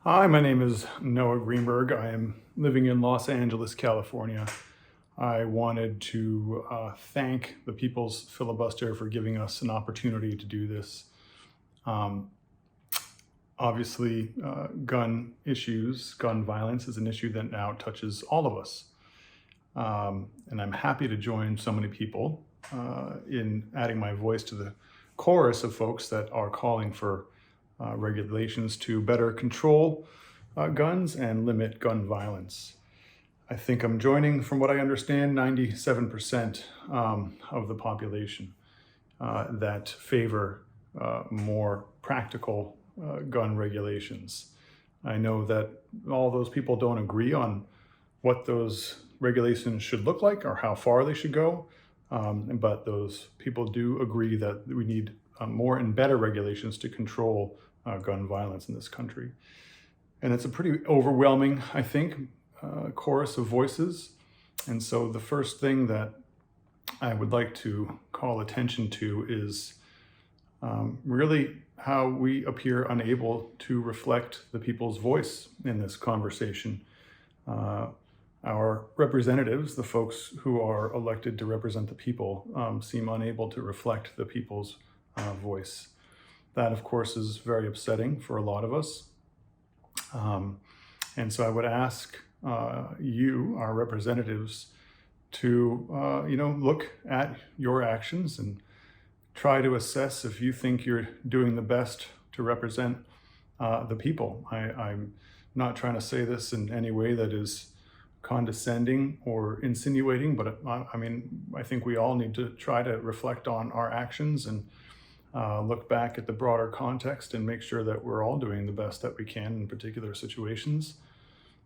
Hi, my name is Noah Greenberg. I am living in Los Angeles, California. I wanted to thank the People's Filibuster for giving us an opportunity to do this. Um, obviously, gun issues, gun violence is an issue that now touches all of us. And I'm happy to join so many people in adding my voice to the chorus of folks that are calling for regulations to better control guns and limit gun violence. I think I'm joining, from what I understand, 97% of the population that favor more practical gun regulations. I know that all those people don't agree on what those regulations should look like or how far they should go, but those people do agree that we need more and better regulations to control gun violence in this country. And it's a pretty overwhelming, I think, chorus of voices. And so the first thing that I would like to call attention to is really how we appear unable to reflect the people's voice in this conversation. Our representatives, the folks who are elected to represent the people, seem unable to reflect the people's voice. That, of course, is very upsetting for a lot of us. And so I would ask you, our representatives, to look at your actions and try to assess if you think you're doing the best to represent the people. I'm not trying to say this in any way that is condescending or insinuating, but I think we all need to try to reflect on our actions and look back at the broader context and make sure that we're all doing the best that we can in particular situations.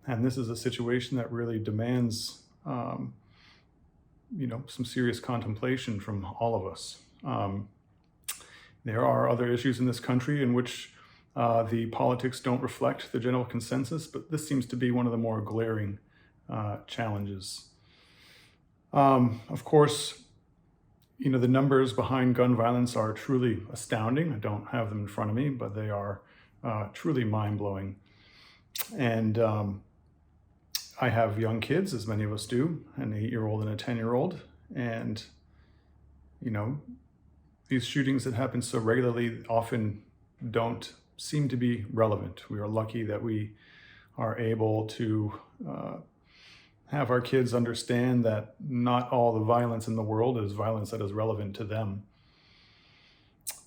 And this is a situation that really demands, some serious contemplation from all of us. There are other issues in this country in which the politics don't reflect the general consensus, but this seems to be one of the more glaring challenges. Of course, the numbers behind gun violence are truly astounding. I don't have them in front of me, but they are truly mind-blowing. And I have young kids, as many of us do, an 8-year-old and a 10-year-old. And, these shootings that happen so regularly often don't seem to be relevant. We are lucky that we are able to have our kids understand that not all the violence in the world is violence that is relevant to them.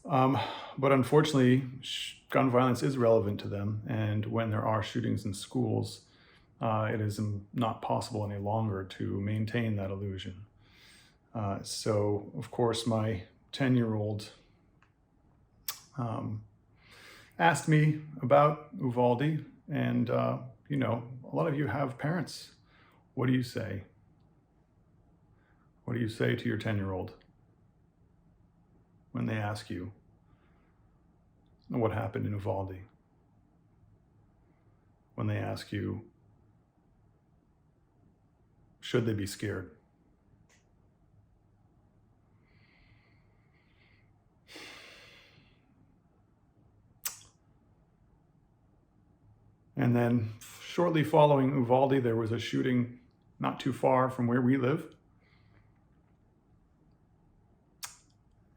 But unfortunately, gun violence is relevant to them. And when there are shootings in schools, it is not possible any longer to maintain that illusion. So, of course, my 10-year-old asked me about Uvalde. And, a lot of you have parents. What do you say? What do you say to your 10-year-old when they ask you what happened in Uvalde? When they ask you, should they be scared? And then shortly following Uvalde, there was a shooting not too far from where we live.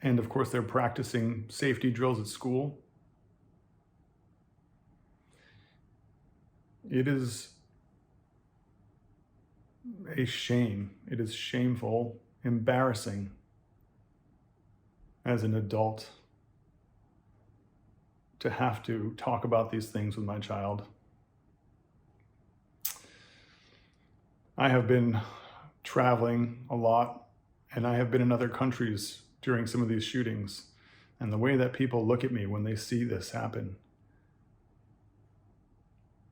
And of course, they're practicing safety drills at school. It is a shame. It is shameful, embarrassing as an adult to have to talk about these things with my child. I have been traveling a lot, and I have been in other countries during some of these shootings. And the way that people look at me when they see this happen,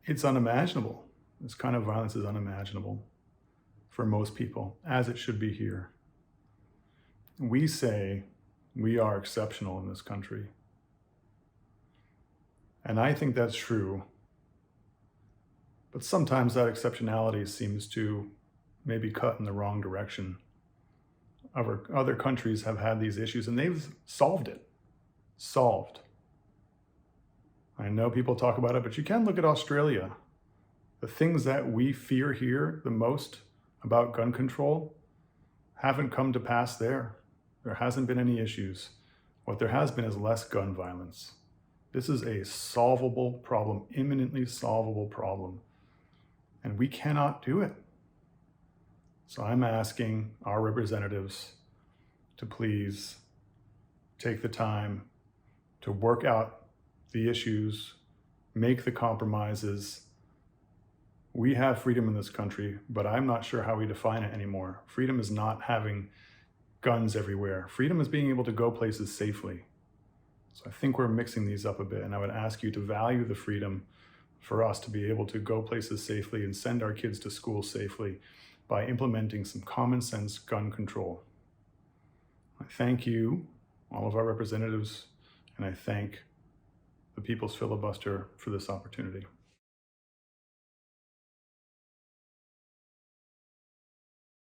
it's unimaginable. This kind of violence is unimaginable for most people, as it should be here. We say we are exceptional in this country. And I think that's true. But sometimes that exceptionality seems to maybe cut in the wrong direction. Other countries have had these issues and they've solved it. Solved. I know people talk about it, but you can look at Australia. The things that we fear here the most about gun control haven't come to pass there. There hasn't been any issues. What there has been is less gun violence. This is a solvable problem, imminently solvable problem, and we cannot do it. So I'm asking our representatives to please take the time to work out the issues, make the compromises. We have freedom in this country, but I'm not sure how we define it anymore. Freedom is not having guns everywhere. Freedom is being able to go places safely. So I think we're mixing these up a bit, and I would ask you to value the freedom for us to be able to go places safely and send our kids to school safely by implementing some common sense gun control. I thank you, all of our representatives, and I thank the People's Filibuster for this opportunity.